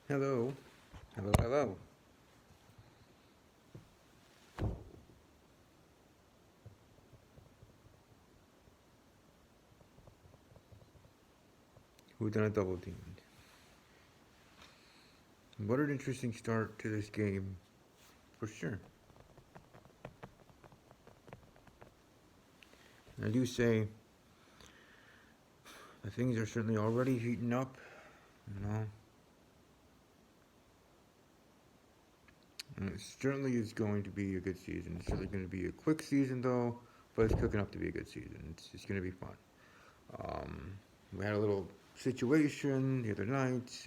Hello. Hello, hello. Who done a double team? What an interesting start to this game, for sure. I do say that things are certainly already heating up, you know. And it certainly is going to be a good season. It's certainly going to be a quick season, though, but it's cooking up to be a good season. It's going to be fun. Um, we had a little situation the other night.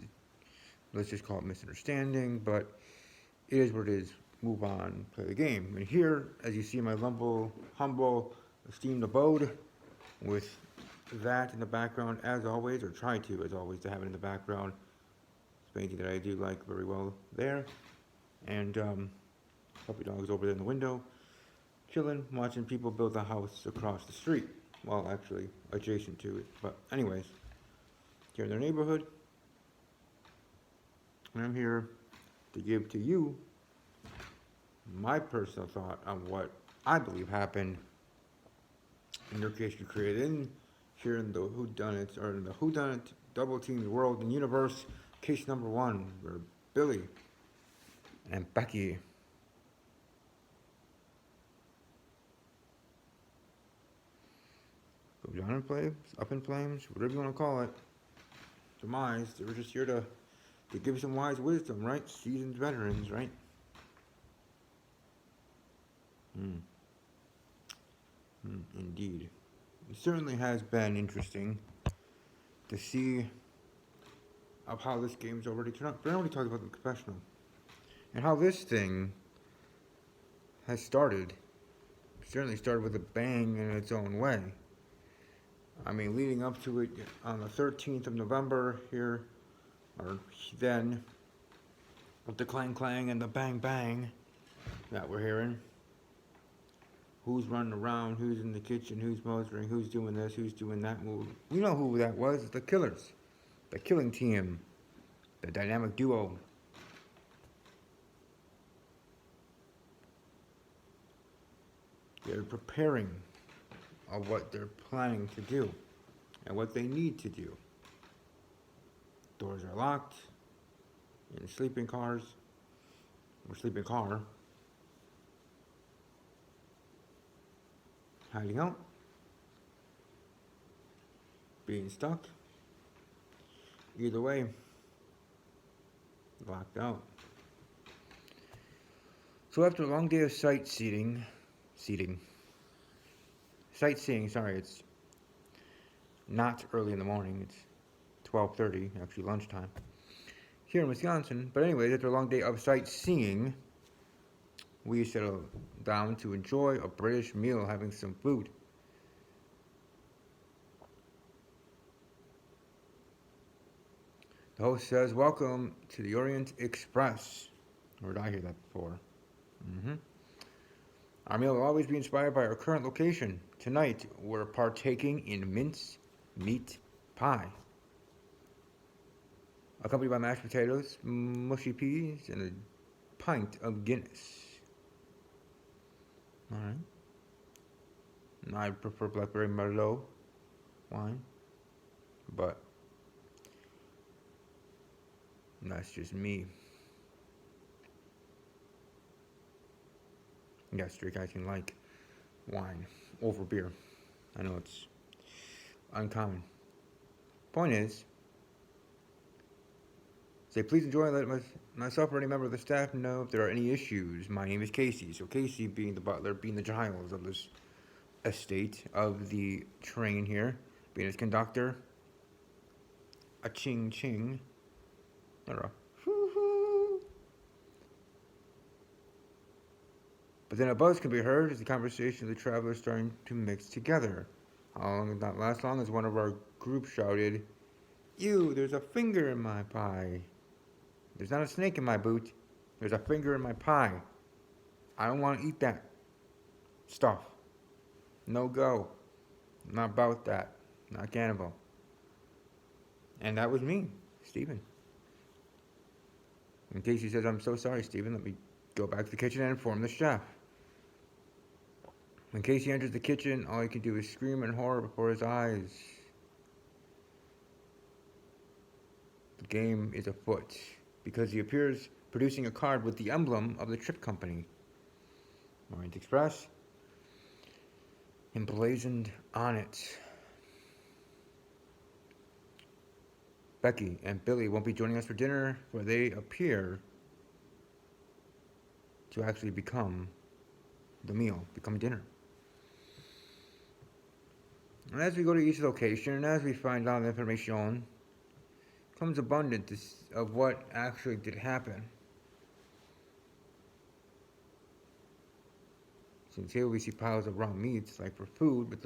Let's just call it misunderstanding, but it is what it is. Move on, play the game. And here, as you see my humble, esteemed abode, with that in the background, as always, or try to, as always, to have it in the background. It's painting that I do like very well there. And puppy dog's over there in the window, chilling, watching people build a house across the street. Well, actually, adjacent to it. But, anyways, here in their neighborhood, and I'm here to give to you my personal thought on what I believe happened. In your case, you created in here in the Whodunnit, or in the Whodunnit double team world and universe, case number one, where Billy and Becky go down in flames, up in flames, whatever you want to call it. Demise. They were just here to give some wise wisdom, right? Seasoned veterans, right? Indeed. It certainly has been interesting to see of how this game's already turned out. But I already talked about the confessional. And how this thing has started. Certainly started with a bang in its own way. I mean, leading up to it on the 13th of November here, or then, with the clang clang and the bang bang that we're hearing. Who's running around, who's in the kitchen, who's motoring, who's doing this, who's doing that. Well, we know who that was, the killers. The killing team. The dynamic duo. They're preparing of what they're planning to do and what they need to do. Doors are locked in sleeping cars or sleeping car. Hiding out. Being stuck. Either way, locked out. So after a long day of sightseeing, sorry, it's not early in the morning, it's 12:30, actually lunchtime, here in Wisconsin. But anyways, after a long day of sightseeing, we settled down to enjoy a British meal, having some food. The host says, "Welcome to the Orient Express." Where did I hear that before? Our meal will always be inspired by our current location. Tonight, we're partaking in mince meat pie, accompanied by mashed potatoes, mushy peas, and a pint of Guinness. Alright. I prefer blackberry merlot wine, but that's just me. Yes, straight guys can like wine over beer. I know it's uncommon. Point is, say please enjoy and let myself or any member of the staff know if there are any issues. My name is Casey. So Casey being the butler, being the Giles of this estate of the train here, being its conductor. A ching ching. I don't know. But then a buzz can be heard as the conversation of the travelers starting to mix together. How long did not last long as one of our group shouted, "Ew, there's a finger in my pie. There's not a snake in my boot. There's a finger in my pie. I don't want to eat that stuff. No go. I'm not about that. Not cannibal." And that was me, Steven. And Casey says, "I'm so sorry, Stephen. Let me go back to the kitchen and inform the chef." When Casey enters the kitchen, all he can do is scream in horror before his eyes. The game is afoot, because he appears producing a card with the emblem of the trip company, Orient Express, emblazoned on it. Becky and Billy won't be joining us for dinner, for they appear to actually become the meal, become dinner. And as we go to each location, and as we find out information, comes abundance of what actually did happen. Since here we see piles of raw meats, like for food, but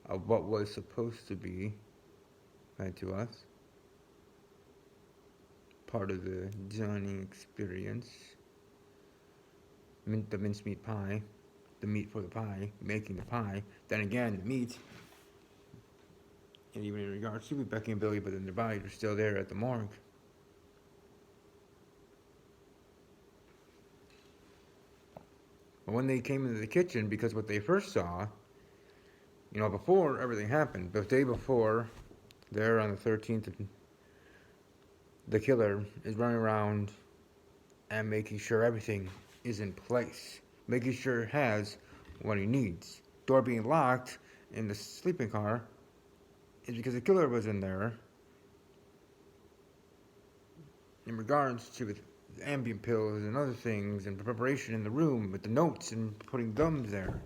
of what was supposed to be fed to us. Part of the dining experience. The mincemeat pie, the meat for the pie, making the pie. Then again, the meat, and even in regards to Becky and Billy, but then their bodies are still there at the morgue. But when they came into the kitchen, because what they first saw, before everything happened, the day before, there on the 13th, the killer is running around and making sure everything is in place, making sure he has what he needs. Door being locked in the sleeping car is because the killer was in there in regards to the Ambien pills and other things and preparation in the room with the notes and putting them there.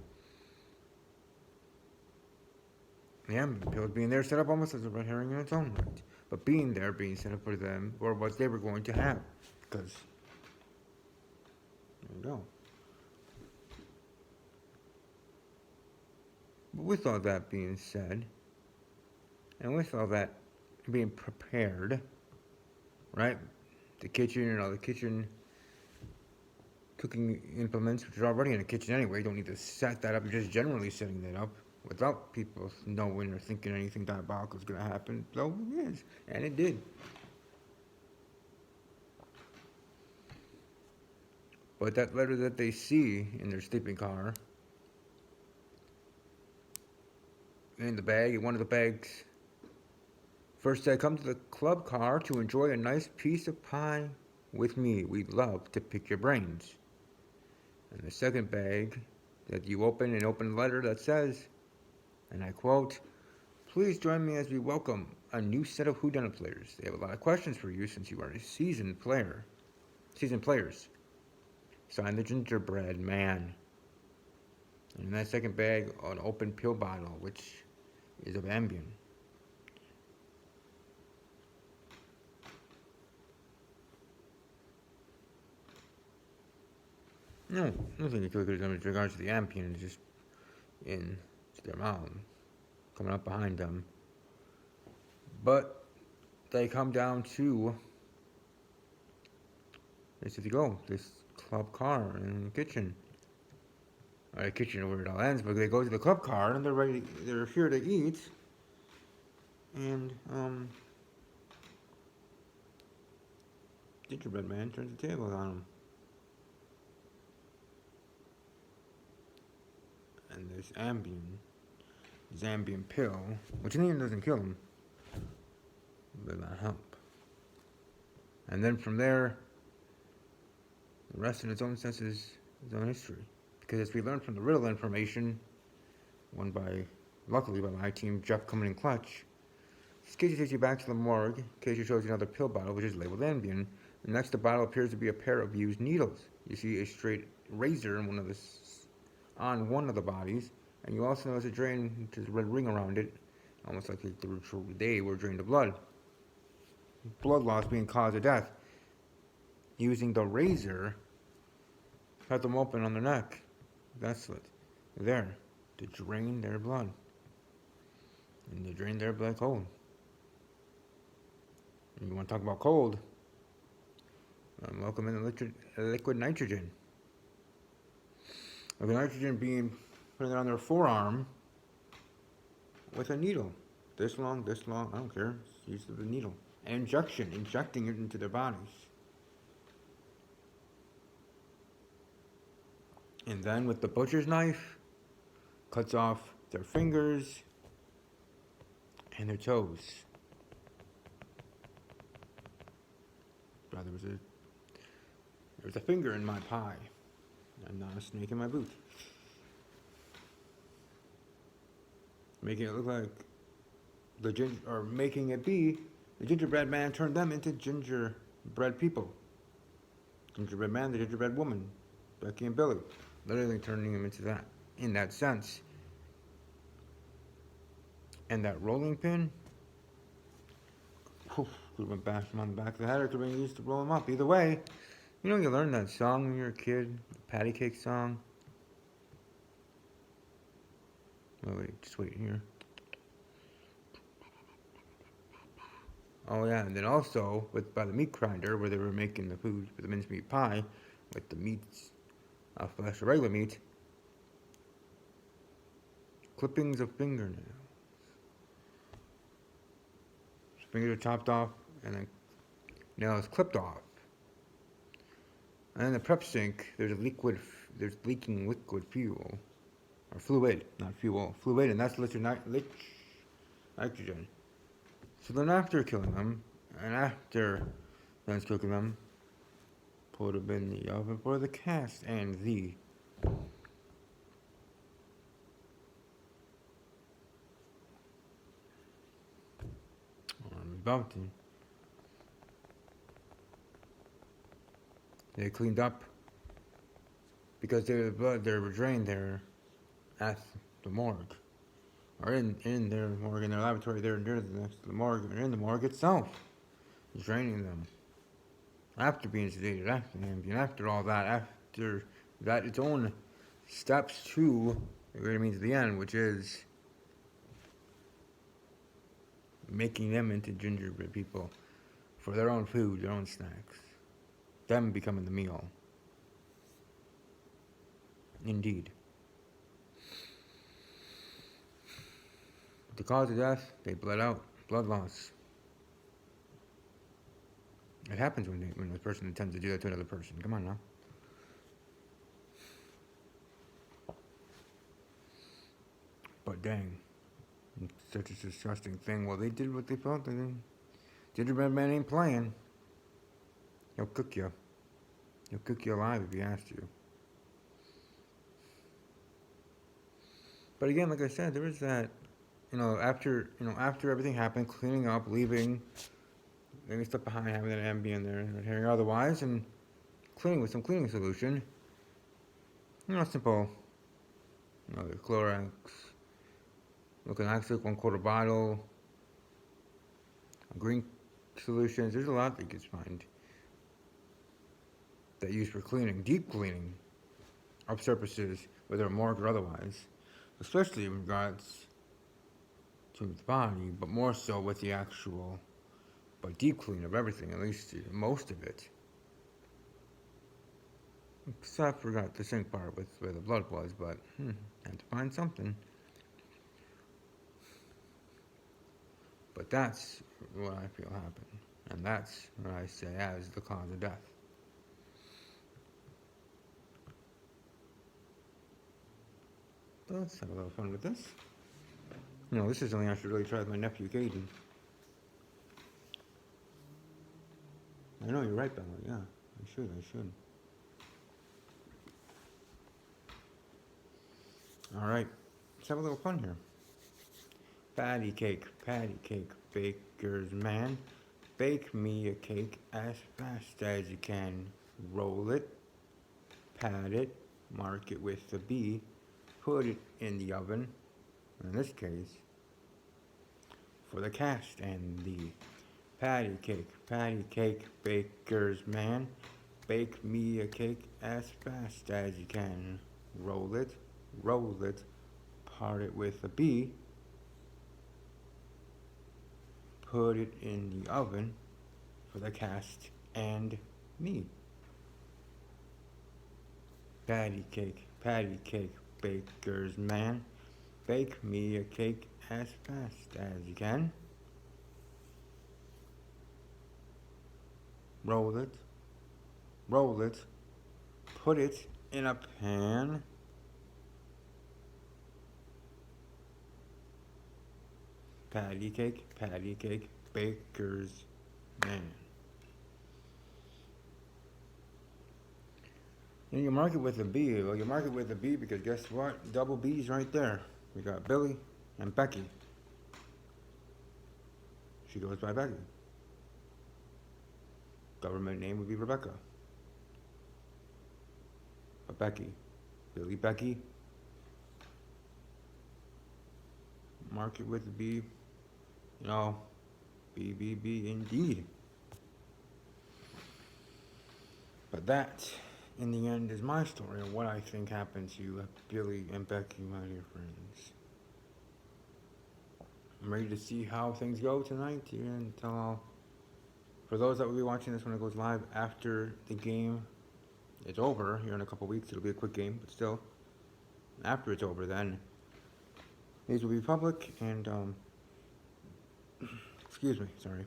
The Ambien pills being there set up almost as a red herring in its own right, but being set up for them or what they were going to have, because there you go. But with all that being said, and with all that being prepared, right? The kitchen and all the kitchen cooking implements, which are already in the kitchen anyway, you don't need to set that up. You're just generally setting that up without people knowing or thinking anything diabolical is going to happen. So it is, and it did. But that letter that they see in their sleeping car, in the bag, in one of the bags, first said, "Come to the club car to enjoy a nice piece of pie with me. We'd love to pick your brains." And the second bag that you open a letter that says, and I quote, "Please join me as we welcome a new set of Whodunnit players. They have a lot of questions for you since you are a seasoned players. Signed, the Gingerbread Man." And in that second bag, an open pill bottle, which is of Ambien. No, nothing you could have done with regards to the Ambien. It's just in their mouth, coming up behind them. But they come down to, they said to go, this club car in the kitchen. Or the kitchen where it all ends, but they go to the club car and they're here to eat. And, Gingerbread Man turns the tables on them. And there's Ambien pill, which in the end doesn't kill him, but not help. And then from there, the rest in its own senses, its own history. Because as we learned from the riddle information, won luckily by my team, Jeff coming in clutch, Casey takes you back to the morgue. Casey shows you another pill bottle, which is labeled Ambien. And next to the bottle appears to be a pair of used needles. You see a straight razor in on one of the bodies, and you also notice a drain, which is a red ring around it, almost like they were drained of blood. Blood loss being cause of death. Using the razor, cut them open on their neck. That's slit. There, to drain their blood. And they drain their blood cold. And you want to talk about cold? Welcome in the liquid nitrogen. Liquid nitrogen being putting it on their forearm with a needle. This long, I don't care. Use the needle. And injecting it into their bodies. And then with the butcher's knife, cuts off their fingers and their toes. There was a finger in my pie, and not a snake in my boot. Making it look like making it be the gingerbread man turned them into gingerbread people. Gingerbread man, the gingerbread woman, Becky and Billy, literally turning them into that in that sense. And that rolling pin, could have went back from on the back of the head, or could have been used to roll them up. Either way, you know, you learned that song when you were a kid, the patty cake song. Oh wait, just wait here. Oh yeah, and then also by the meat grinder where they were making the food for the mincemeat pie, with the meats, flesh or regular meat, clippings of fingernails. Fingers are chopped off, and then nails clipped off. And in the prep sink, there's leaking liquid fuel, or fluid, not fuel, fluid, and that's nitrogen. So then after killing them, and after Dan's cooking them, put them in the oven for the cast and the bounty. They cleaned up because their blood, they were drained there at the morgue, or in their morgue, in their laboratory there next to the morgue, or in the morgue itself, draining them. After being sedated, after ambient, after all that, after that, its own steps to what it means at the end, which is making them into gingerbread people for their own food, their own snacks. Them becoming the meal. Indeed. The cause of death, they bled out. Blood loss. It happens when a person intends to do that to another person. Come on now. But dang. It's such a disgusting thing. Well, they did what they felt. Gingerbread man ain't playing. He'll cook you. He'll cook you alive if he has to. But again, like I said, there was that, after everything happened, cleaning up, leaving stuff behind, having that M be in there, not hearing otherwise, and cleaning with some cleaning solution. Simple, the Clorox, looking actually 1/4 bottle, green solutions. There's a lot that you can find that used for cleaning, deep cleaning of surfaces, whether morgue or otherwise, especially in regards to the body, but more so with the actual, but deep clean of everything, at least most of it. Except forgot the sink part with where the blood was, but had to find something. But that's what I feel happened, and that's what I say as the cause of death. But let's have a little fun with this. This is something I should really try with my nephew, Caden. I know, you're right, Bella, yeah. I should. Alright, let's have a little fun here. Patty cake, baker's man. Bake me a cake as fast as you can. Roll it, pat it, mark it with a B, put it in the oven, in this case, for the cast and the patty cake, baker's man. Bake me a cake as fast as you can. Roll it, part it with a B, put it in the oven for the cast and me. Patty cake, baker's man. Bake me a cake as fast as you can. Roll it, put it in a pan. Patty cake, baker's man. And you mark it with a B. Well, you mark it with a B because guess what? Double B's right there. We got Billy and Becky. She goes by Becky. Government name would be Rebecca. But Becky. Billy Becky. Mark it with a B. You know, B indeed. But that, in the end, is my story of what I think happened to Billy and Becky, my dear friends. I'm ready to see how things go tonight, and for those that will be watching this when it goes live after the game is over, here in a couple weeks, it'll be a quick game, but still, after it's over, then these will be public, and, excuse me, sorry,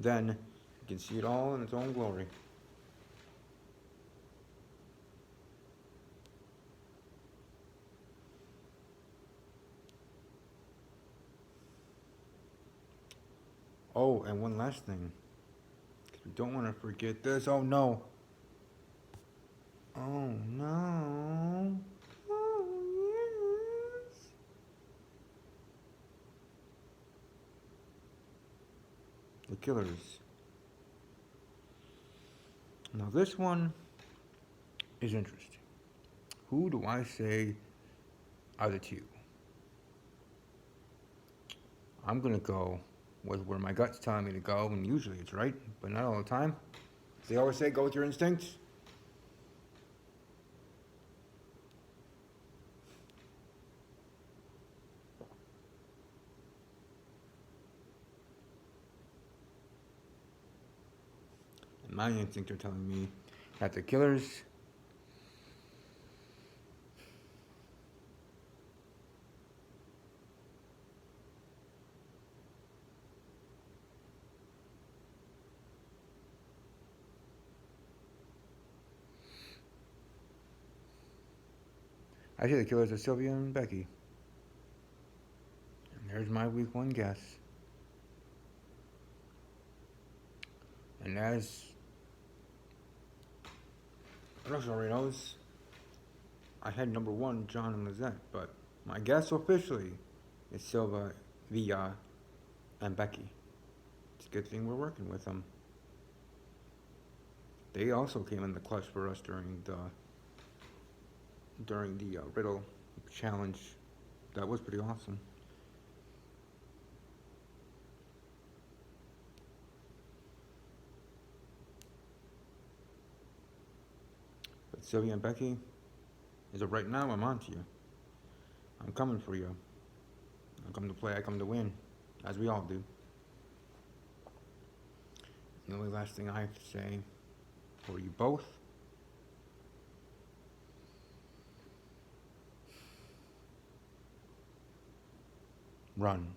then you can see it all in its own glory. Oh, and one last thing. We don't want to forget this. Oh no. Oh no. Oh yes. The Killers. Now this one is interesting. Who do I say are the two? I'm gonna go with where my gut's telling me to go, and usually it's right, but not all the time. They always say go with your instincts. And my instincts are telling me that the Killers I say the Killers are Sylvia and Becky. And there's my week one guess. And as Russell already knows, I had number one, John and Lizette, but my guess officially is Sylvia, and Becky. It's a good thing we're working with them. They also came in the clutch for us during the riddle challenge. That was pretty awesome. But Sylvia and Becky, as of right now, I'm on to you. I'm coming for you. I come to play, I come to win, as we all do. The only last thing I have to say for you both, run.